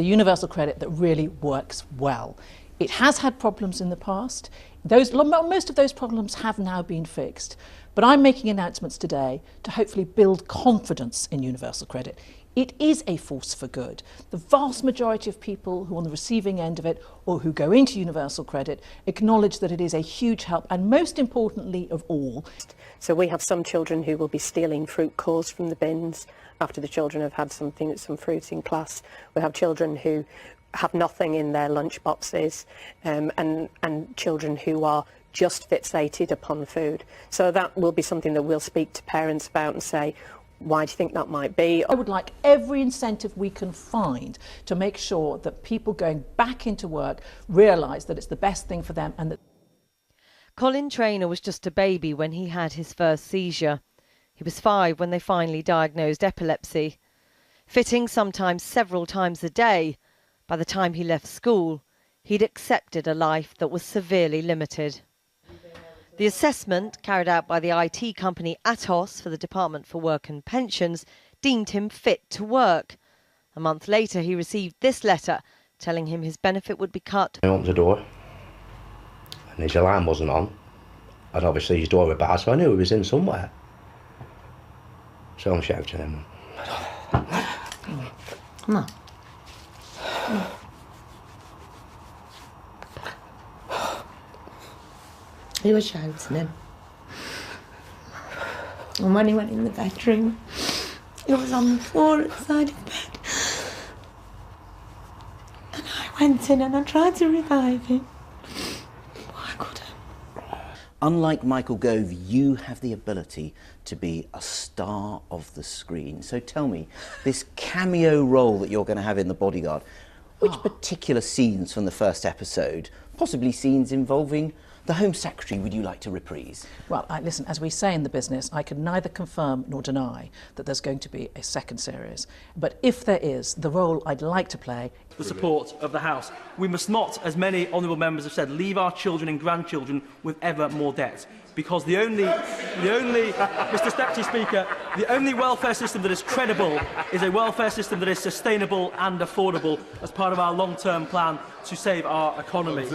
a universal credit that really works well. It has had problems in the past. Most of those problems have now been fixed. But I'm making announcements today to hopefully build confidence in universal credit. It is a force for good. The vast majority of people who are on the receiving end of it or who go into universal credit acknowledge that it is a huge help, and most importantly of all. So we have some children who will be stealing fruit cores from the bins after the children have had some fruit in class. We have children who have nothing in their lunch boxes, and children who are just fixated upon food. So that will be something that we'll speak to parents about and say, why do you think that might be? I would like every incentive we can find to make sure that people going back into work realise that it's the best thing for them. And that Colin Traynor was just a baby when he had his first seizure. He was 5 when they finally diagnosed epilepsy. Fitting sometimes several times a day, by the time he left school, he'd accepted a life that was severely limited. The assessment, carried out by the IT company Atos for the Department for Work and Pensions, deemed him fit to work. A month later, he received this letter telling him his benefit would be cut. I opened the door and his alarm wasn't on, and obviously his door was bad, so I knew he was in somewhere. So I'm shouting at him. No. He was shouting him. And when he went in the bedroom, he was on the floor at the side of the bed. And I went in and I tried to revive him, but I couldn't. Unlike Michael Gove, you have the ability to be a star of the screen. So tell me, this cameo role that you're going to have in The Bodyguard, which particular scenes from the first episode, possibly scenes involving the Home Secretary, would you like to reprise? Well, listen, as we say in the business, I can neither confirm nor deny that there's going to be a second series. But if there is, the role I'd like to play... The support of the House. We must not, as many honourable members have said, leave our children and grandchildren with ever more debt. Because the only, Mr. Deputy Speaker, the only welfare system that is credible is a welfare system that is sustainable and affordable as part of our long-term plan to save our economy.